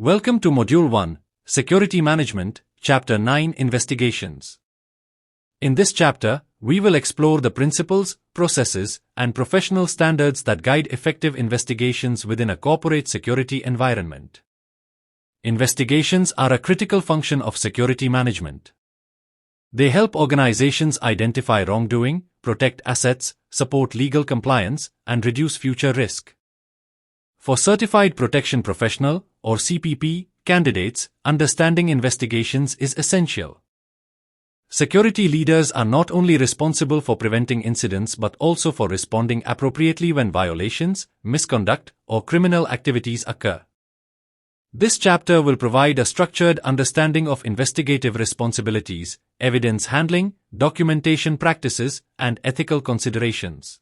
Welcome to Module 1, Security Management, Chapter 9, Investigations. In this chapter, we will explore the principles, processes, and professional standards that guide effective investigations within a corporate security environment. Investigations are a critical function of security management. They help organizations identify wrongdoing, protect assets, support legal compliance, and reduce future risk. For Certified Protection Professional, or CPP, candidates, understanding investigations is essential. Security leaders are not only responsible for preventing incidents but also for responding appropriately when violations, misconduct, or criminal activities occur. This chapter will provide a structured understanding of investigative responsibilities, evidence handling, documentation practices, and ethical considerations.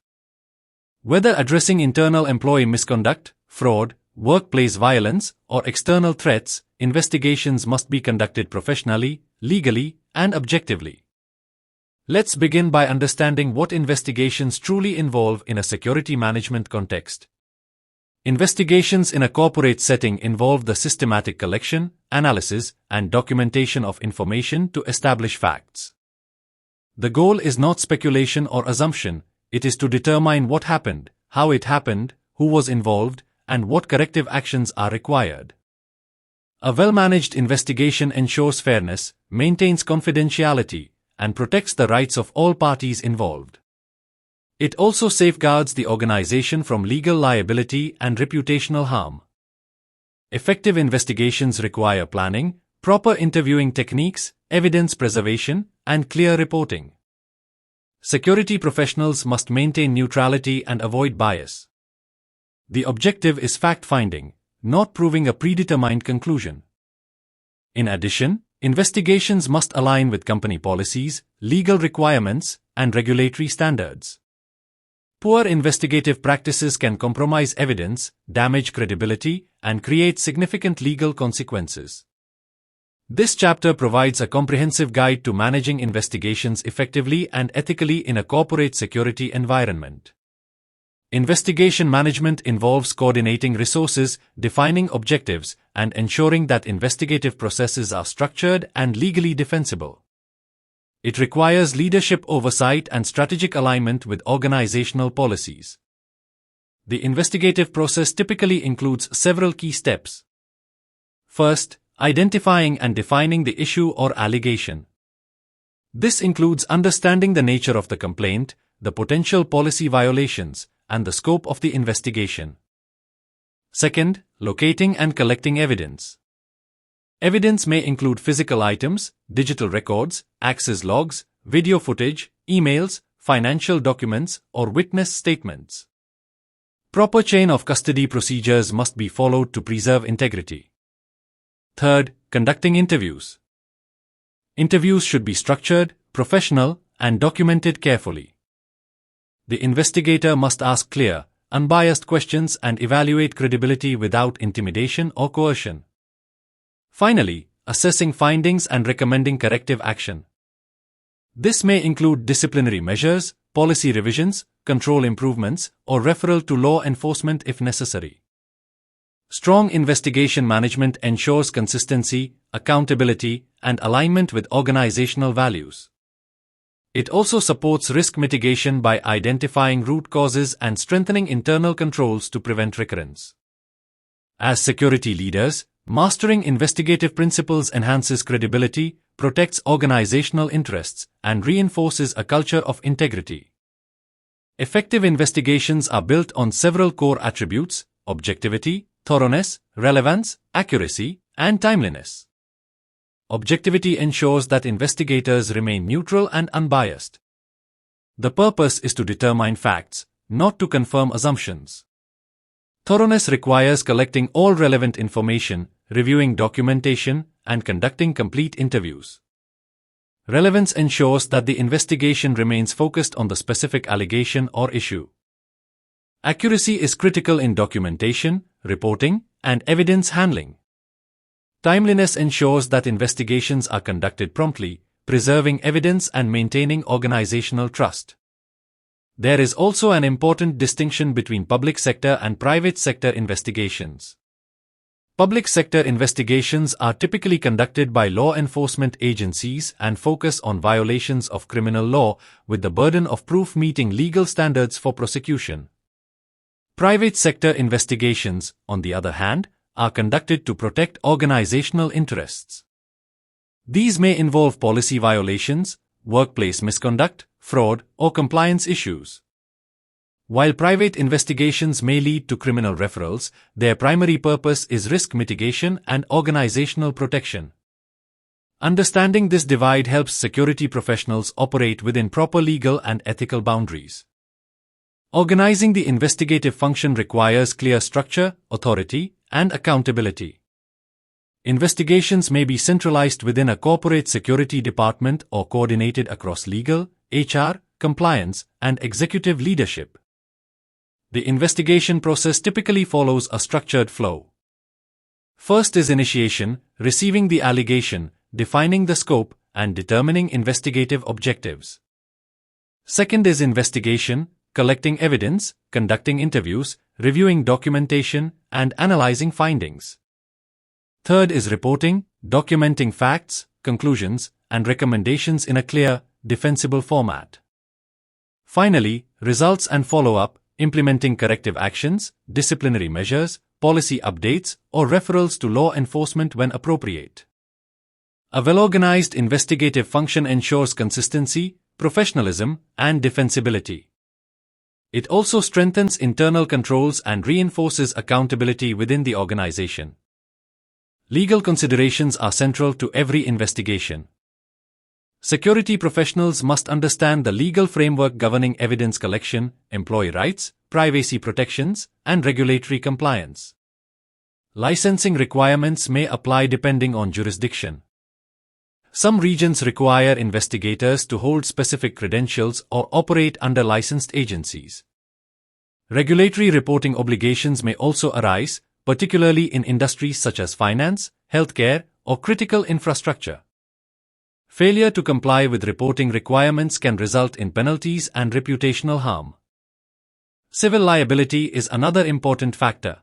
Whether addressing internal employee misconduct, fraud, workplace violence, or external threats, investigations must be conducted professionally, legally, and objectively. Let's begin by understanding what investigations truly involve in a security management context. Investigations in a corporate setting involve the systematic collection, analysis, and documentation of information to establish facts. The goal is not speculation or assumption, it is to determine what happened, how it happened, who was involved, and what corrective actions are required. A well-managed investigation ensures fairness, maintains confidentiality, and protects the rights of all parties involved. It also safeguards the organization from legal liability and reputational harm. Effective investigations require planning, proper interviewing techniques, evidence preservation, and clear reporting. Security professionals must maintain neutrality and avoid bias. The objective is fact-finding, not proving a predetermined conclusion. In addition, investigations must align with company policies, legal requirements, and regulatory standards. Poor investigative practices can compromise evidence, damage credibility, and create significant legal consequences. This chapter provides a comprehensive guide to managing investigations effectively and ethically in a corporate security environment. Investigation management involves coordinating resources, defining objectives, and ensuring that investigative processes are structured and legally defensible. It requires leadership oversight and strategic alignment with organizational policies. The investigative process typically includes several key steps. First, identifying and defining the issue or allegation. This includes understanding the nature of the complaint, the potential policy violations, and the scope of the investigation. Second, locating and collecting evidence. Evidence may include physical items, digital records, access logs, video footage, emails, financial documents, or witness statements. Proper chain of custody procedures must be followed to preserve integrity. Third, conducting interviews. Interviews should be structured, professional, and documented carefully. The investigator must ask clear, unbiased questions and evaluate credibility without intimidation or coercion. Finally, assessing findings and recommending corrective action. This may include disciplinary measures, policy revisions, control improvements, or referral to law enforcement if necessary. Strong investigation management ensures consistency, accountability, and alignment with organizational values. It also supports risk mitigation by identifying root causes and strengthening internal controls to prevent recurrence. As security leaders, mastering investigative principles enhances credibility, protects organizational interests, and reinforces a culture of integrity. Effective investigations are built on several core attributes: objectivity, thoroughness, relevance, accuracy, and timeliness. Objectivity ensures that investigators remain neutral and unbiased. The purpose is to determine facts, not to confirm assumptions. Thoroughness requires collecting all relevant information, reviewing documentation, and conducting complete interviews. Relevance ensures that the investigation remains focused on the specific allegation or issue. Accuracy is critical in documentation, reporting, and evidence handling. Timeliness ensures that investigations are conducted promptly, preserving evidence and maintaining organizational trust. There is also an important distinction between public sector and private sector investigations. Public sector investigations are typically conducted by law enforcement agencies and focus on violations of criminal law, with the burden of proof meeting legal standards for prosecution. Private sector investigations, on the other hand, are conducted to protect organizational interests. These may involve policy violations, workplace misconduct, fraud, or compliance issues. While private investigations may lead to criminal referrals, their primary purpose is risk mitigation and organizational protection. Understanding this divide helps security professionals operate within proper legal and ethical boundaries. Organizing the investigative function requires clear structure, authority, and accountability. Investigations may be centralized within a corporate security department or coordinated across legal, HR, compliance, and executive leadership. The investigation process typically follows a structured flow. First is initiation, receiving the allegation, defining the scope, and determining investigative objectives. Second is investigation, collecting evidence, conducting interviews, reviewing documentation, and analyzing findings. Third is reporting, documenting facts, conclusions, and recommendations in a clear, defensible format. Finally, results and follow-up, implementing corrective actions, disciplinary measures, policy updates, or referrals to law enforcement when appropriate. A well-organized investigative function ensures consistency, professionalism, and defensibility. It also strengthens internal controls and reinforces accountability within the organization. Legal considerations are central to every investigation. Security professionals must understand the legal framework governing evidence collection, employee rights, privacy protections, and regulatory compliance. Licensing requirements may apply depending on jurisdiction. Some regions require investigators to hold specific credentials or operate under licensed agencies. Regulatory reporting obligations may also arise, particularly in industries such as finance, healthcare, or critical infrastructure. Failure to comply with reporting requirements can result in penalties and reputational harm. Civil liability is another important factor.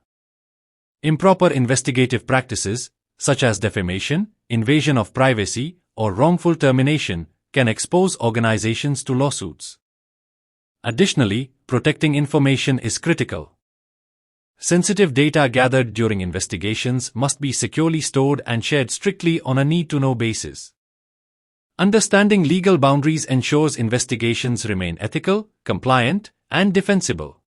Improper investigative practices, such as defamation, invasion of privacy, or wrongful termination, can expose organizations to lawsuits. Additionally, protecting information is critical. Sensitive data gathered during investigations must be securely stored and shared strictly on a need-to-know basis. Understanding legal boundaries ensures investigations remain ethical, compliant, and defensible.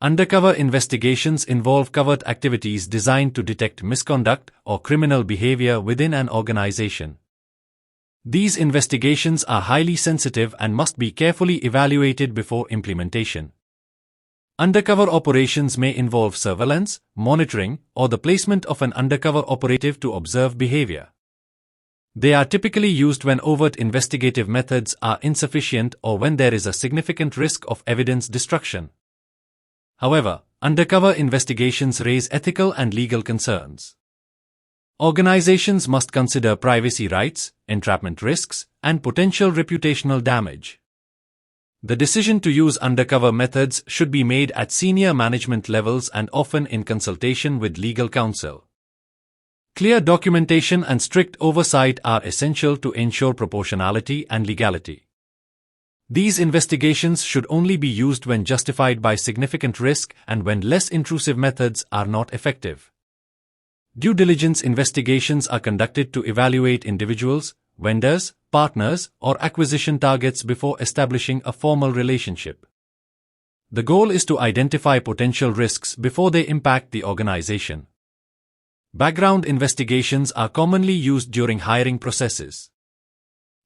Undercover investigations involve covert activities designed to detect misconduct or criminal behavior within an organization. These investigations are highly sensitive and must be carefully evaluated before implementation. Undercover operations may involve surveillance, monitoring, or the placement of an undercover operative to observe behavior. They are typically used when overt investigative methods are insufficient or when there is a significant risk of evidence destruction. However, undercover investigations raise ethical and legal concerns. Organizations must consider privacy rights, entrapment risks, and potential reputational damage. The decision to use undercover methods should be made at senior management levels and often in consultation with legal counsel. Clear documentation and strict oversight are essential to ensure proportionality and legality. These investigations should only be used when justified by significant risk and when less intrusive methods are not effective. Due diligence investigations are conducted to evaluate individuals, vendors, partners, or acquisition targets before establishing a formal relationship. The goal is to identify potential risks before they impact the organization. Background investigations are commonly used during hiring processes.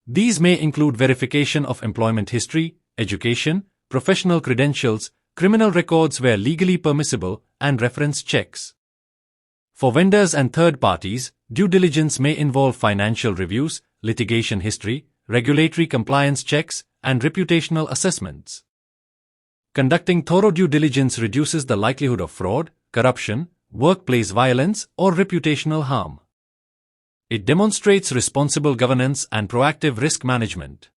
These may include verification of employment history, education, professional credentials, criminal records where legally permissible, and reference checks. For vendors and third parties, due diligence may involve financial reviews, litigation history, regulatory compliance checks, and reputational assessments. Conducting thorough due diligence reduces the likelihood of fraud, corruption, workplace violence, or reputational harm. It demonstrates responsible governance and proactive risk management.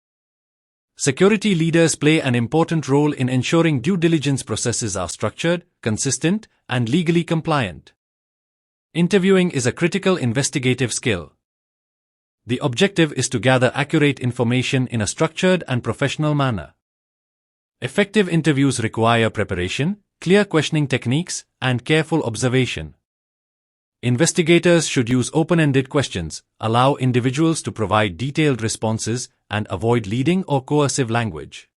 Security leaders play an important role in ensuring due diligence processes are structured, consistent, and legally compliant. Interviewing is a critical investigative skill. The objective is to gather accurate information in a structured and professional manner. Effective interviews require preparation, clear questioning techniques, and careful observation. Investigators should use open-ended questions, allow individuals to provide detailed responses, and avoid leading or coercive language.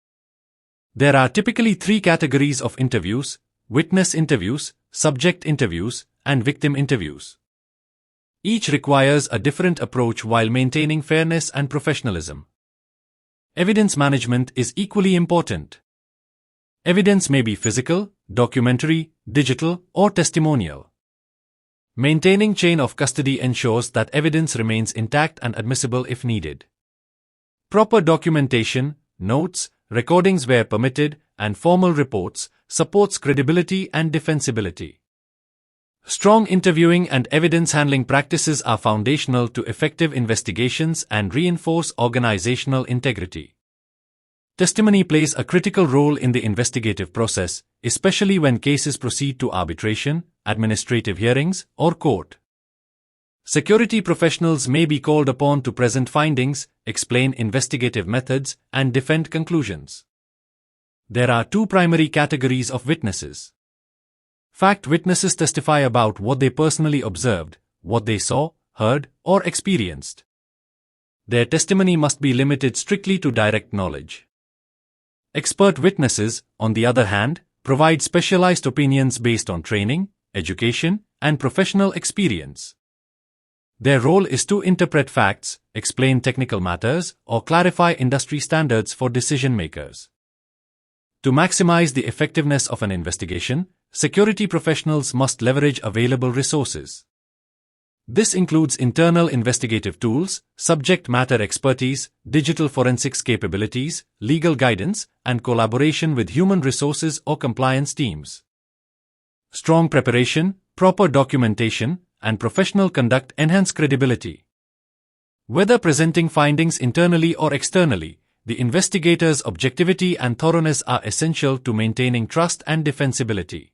There are typically three categories of interviews: witness interviews, subject interviews, and victim interviews. Each requires a different approach while maintaining fairness and professionalism. Evidence management is equally important. Evidence may be physical, documentary, digital, or testimonial. Maintaining chain of custody ensures that evidence remains intact and admissible if needed. Proper documentation, notes, recordings where permitted, and formal reports supports credibility and defensibility. Strong interviewing and evidence handling practices are foundational to effective investigations and reinforce organizational integrity. Testimony plays a critical role in the investigative process, especially when cases proceed to arbitration, administrative hearings, or court. Security professionals may be called upon to present findings, explain investigative methods, and defend conclusions. There are two primary categories of witnesses. Fact witnesses testify about what they personally observed, what they saw, heard, or experienced. Their testimony must be limited strictly to direct knowledge. Expert witnesses, on the other hand, provide specialized opinions based on training, education, and professional experience. Their role is to interpret facts, explain technical matters, or clarify industry standards for decision makers. To maximize the effectiveness of an investigation, security professionals must leverage available resources. This includes internal investigative tools, subject matter expertise, digital forensics capabilities, legal guidance, and collaboration with human resources or compliance teams. Strong preparation, proper documentation, and professional conduct enhance credibility. Whether presenting findings internally or externally, the investigator's objectivity and thoroughness are essential to maintaining trust and defensibility.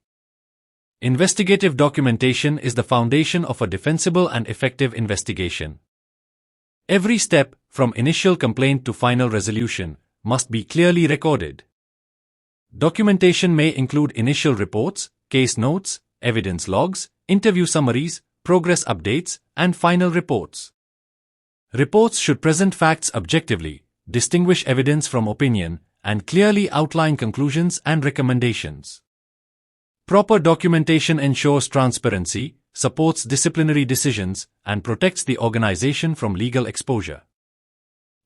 Investigative documentation is the foundation of a defensible and effective investigation. Every step, from initial complaint to final resolution, must be clearly recorded. Documentation may include initial reports, case notes, evidence logs, interview summaries, progress updates, and final reports. Reports should present facts objectively, distinguish evidence from opinion, and clearly outline conclusions and recommendations. Proper documentation ensures transparency, supports disciplinary decisions, and protects the organization from legal exposure.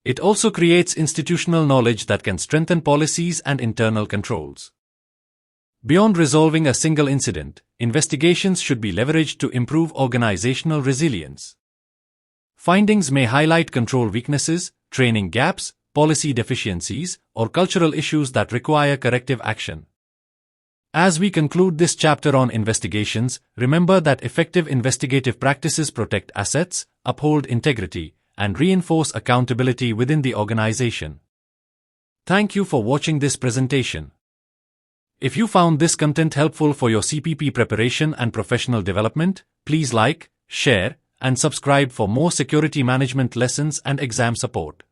It also creates institutional knowledge that can strengthen policies and internal controls. Beyond resolving a single incident, investigations should be leveraged to improve organizational resilience. Findings may highlight control weaknesses, training gaps, policy deficiencies, or cultural issues that require corrective action. As we conclude this chapter on investigations, remember that effective investigative practices protect assets, uphold integrity, and reinforce accountability within the organization. Thank you for watching this presentation. If you found this content helpful for your CPP preparation and professional development, please like, share, and subscribe for more security management lessons and exam support.